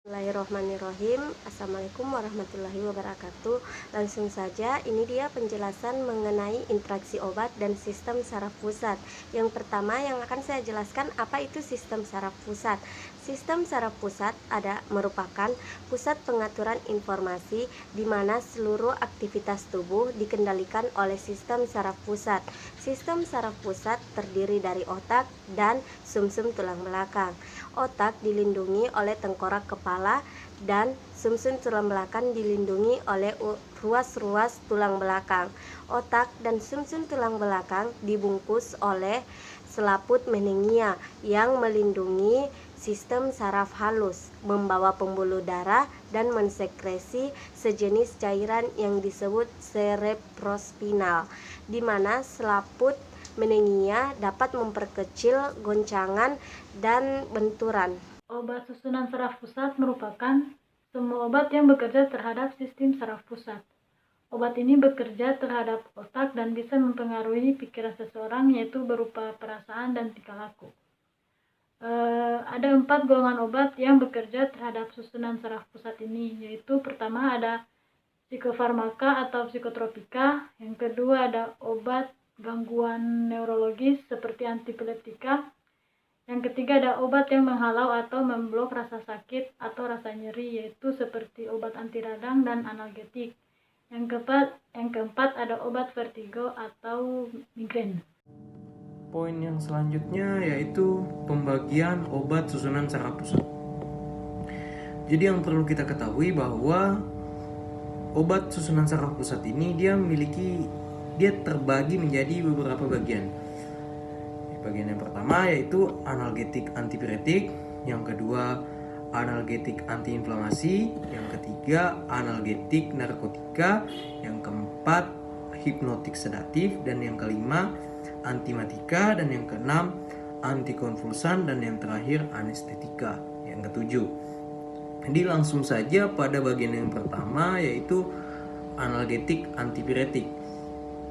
Bismillahirrahmanirrahim. Assalamualaikum warahmatullahi wabarakatuh. Langsung saja, ini dia penjelasan mengenai interaksi obat dan sistem saraf pusat. Yang pertama yang akan saya jelaskan, apa itu sistem saraf pusat. Sistem saraf pusat merupakan pusat pengaturan informasi di mana seluruh aktivitas tubuh dikendalikan oleh sistem saraf pusat. Sistem saraf pusat terdiri dari otak dan sumsum tulang belakang. Otak dilindungi oleh tengkorak kepala dan sumsum tulang belakang dilindungi oleh ruas-ruas tulang belakang. Otak dan sumsum tulang belakang dibungkus oleh selaput meningia yang melindungi sistem saraf halus, membawa pembuluh darah dan mensekresi sejenis cairan yang disebut cerebrospinal, di mana selaput meningia dapat memperkecil goncangan dan benturan. Obat susunan saraf pusat merupakan semua obat yang bekerja terhadap sistem saraf pusat. Obat ini bekerja terhadap otak dan bisa mempengaruhi pikiran seseorang, yaitu berupa perasaan dan tingkah laku. Ada 4 golongan obat yang bekerja terhadap susunan saraf pusat ini, yaitu pertama ada psikofarmaka atau psikotropika, yang kedua ada obat gangguan neurologis seperti antiepileptika, yang ketiga ada obat yang menghalau atau memblok rasa sakit atau rasa nyeri, yaitu seperti obat anti radang dan analgetik. Yang keempat ada obat vertigo atau migrain. Poin yang selanjutnya yaitu pembagian obat susunan saraf pusat. Jadi yang perlu kita ketahui bahwa obat susunan saraf pusat ini dia terbagi menjadi beberapa bagian. Bagian yang pertama yaitu analgetik antipiretik, yang kedua analgetik antiinflamasi, yang ketiga analgetik narkotika, yang keempat hipnotik sedatif, dan yang kelima antimatika, dan yang keenam antikonvulsan, dan yang terakhir anestetika, yang ketujuh. Jadi langsung saja pada bagian yang pertama yaitu analgetik antipiretik.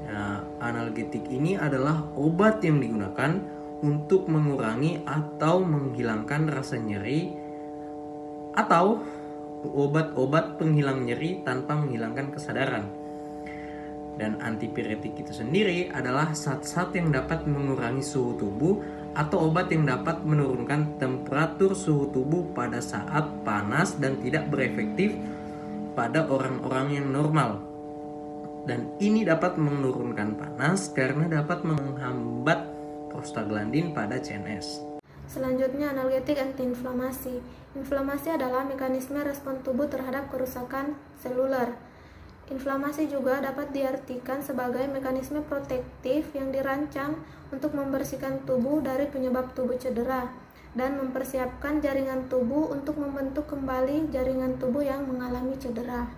Nah, analgetik ini adalah obat yang digunakan untuk mengurangi atau menghilangkan rasa nyeri atau obat-obat penghilang nyeri tanpa menghilangkan kesadaran. Dan antipiretik itu sendiri adalah zat-zat yang dapat mengurangi suhu tubuh atau obat yang dapat menurunkan temperatur suhu tubuh pada saat panas dan tidak berefektif pada orang-orang yang normal. Dan ini dapat menurunkan panas karena dapat menghambat prostaglandin pada CNS. Selanjutnya, analgetik antiinflamasi. Inflamasi adalah mekanisme respon tubuh terhadap kerusakan seluler. Inflamasi juga dapat diartikan sebagai mekanisme protektif yang dirancang untuk membersihkan tubuh dari penyebab tubuh cedera dan mempersiapkan jaringan tubuh untuk membentuk kembali jaringan tubuh yang mengalami cedera.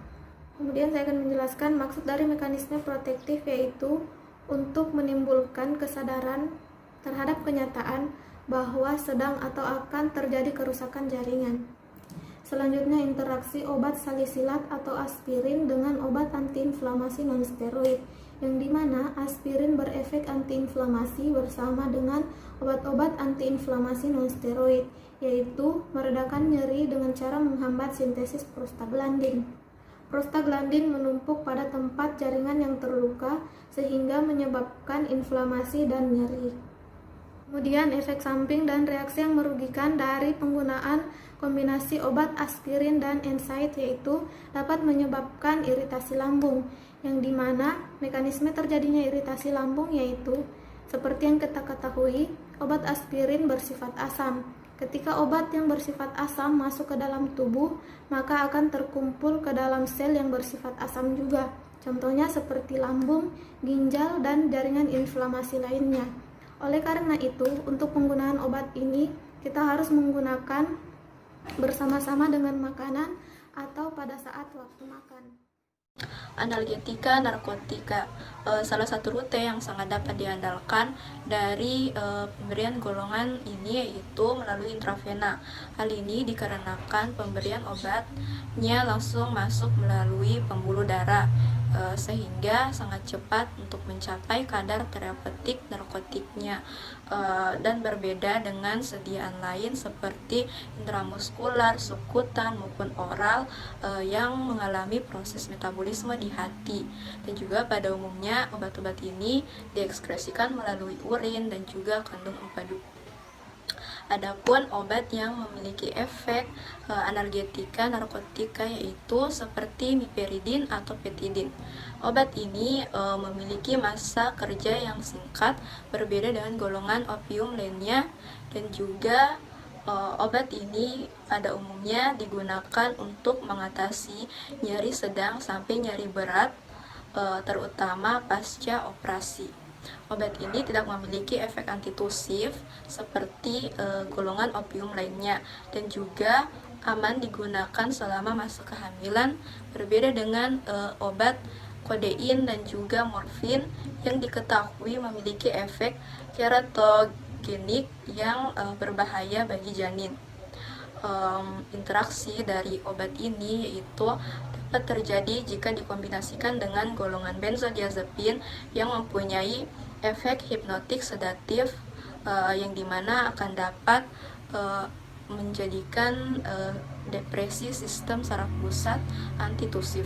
Kemudian saya akan menjelaskan maksud dari mekanisme protektif, yaitu untuk menimbulkan kesadaran terhadap kenyataan bahwa sedang atau akan terjadi kerusakan jaringan. Selanjutnya, interaksi obat salisilat atau aspirin dengan obat antiinflamasi nonsteroid, yang dimana aspirin berefek antiinflamasi bersama dengan obat-obat antiinflamasi nonsteroid, yaitu meredakan nyeri dengan cara menghambat sintesis prostaglandin. Prostaglandin menumpuk pada tempat jaringan yang terluka sehingga menyebabkan inflamasi dan nyeri. Kemudian efek samping dan reaksi yang merugikan dari penggunaan kombinasi obat aspirin dan NSAID, yaitu dapat menyebabkan iritasi lambung, yang dimana mekanisme terjadinya iritasi lambung yaitu seperti yang kita ketahui, obat aspirin bersifat asam. Ketika obat yang bersifat asam masuk ke dalam tubuh, maka akan terkumpul ke dalam sel yang bersifat asam juga. Contohnya seperti lambung, ginjal, dan jaringan inflamasi lainnya. Oleh karena itu, untuk penggunaan obat ini, kita harus menggunakan bersama-sama dengan makanan atau pada saat waktu makan. Analgetika narkotika, salah satu rute yang sangat dapat diandalkan dari pemberian golongan ini yaitu melalui intravena. Hal ini dikarenakan pemberian obatnya langsung masuk melalui pembuluh darah sehingga sangat cepat untuk mencapai kadar terapeutik narkotiknya, dan berbeda dengan sediaan lain seperti intramuskular, subkutan maupun oral yang mengalami proses metabolisme di hati. Dan juga pada umumnya obat-obat ini diekskresikan melalui urin dan juga kandung empedu. Adapun obat yang memiliki efek analgetika narkotika yaitu seperti miperidin atau petidin. Obat ini memiliki masa kerja yang singkat, berbeda dengan golongan opium lainnya, dan juga obat ini pada umumnya digunakan untuk mengatasi nyeri sedang sampai nyeri berat, terutama pasca operasi. Obat ini tidak memiliki efek antitusif seperti golongan opium lainnya, dan juga aman digunakan selama masa kehamilan, berbeda dengan obat kodein dan juga morfin yang diketahui memiliki efek teratogenik yang berbahaya bagi janin. Interaksi dari obat ini yaitu dapat terjadi jika dikombinasikan dengan golongan benzodiazepin yang mempunyai efek hipnotik sedatif, yang dimana akan dapat menjadikan depresi sistem saraf pusat antitusif.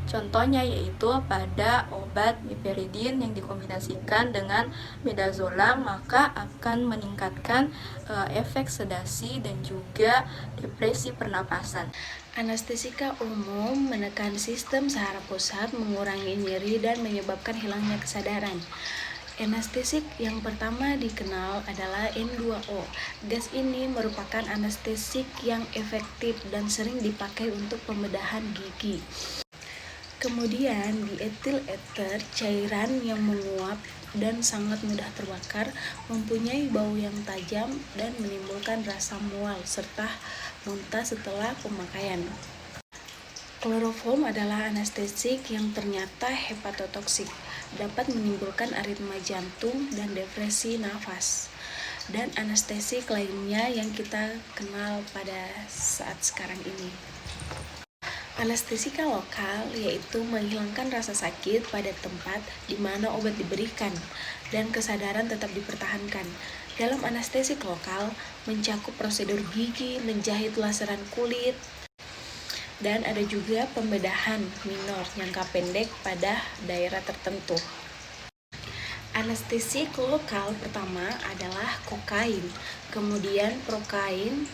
Contohnya yaitu pada obat miperidin yang dikombinasikan dengan midazolam, maka akan meningkatkan efek sedasi dan juga depresi pernapasan. Anestesika umum menekan sistem saraf pusat, mengurangi nyeri, dan menyebabkan hilangnya kesadaran. Anestesik yang pertama dikenal adalah N2O. Gas ini merupakan anestesik yang efektif dan sering dipakai untuk pembedahan gigi. Kemudian dietil ether, cairan yang menguap dan sangat mudah terbakar, mempunyai bau yang tajam dan menimbulkan rasa mual serta muntah setelah pemakaian. Kloroform adalah anestesik yang ternyata hepatotoksik, dapat menimbulkan aritma jantung dan depresi nafas. Dan anestesik lainnya yang kita kenal pada saat sekarang ini. Anestesika lokal yaitu menghilangkan rasa sakit pada tempat di mana obat diberikan dan kesadaran tetap dipertahankan. Dalam anestesik lokal mencakup prosedur gigi, menjahit laseran kulit, dan ada juga pembedahan minor jangka pendek pada daerah tertentu. Anestesik lokal pertama adalah kokain, kemudian prokain.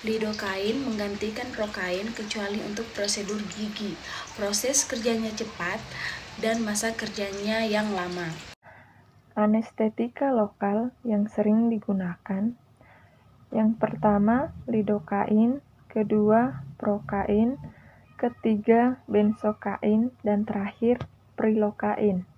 Lidokain menggantikan prokain kecuali untuk prosedur gigi. Proses kerjanya cepat dan masa kerjanya yang lama. Anestetika lokal yang sering digunakan, yang pertama lidokain, kedua prokain, ketiga benzokain, dan terakhir prilokain.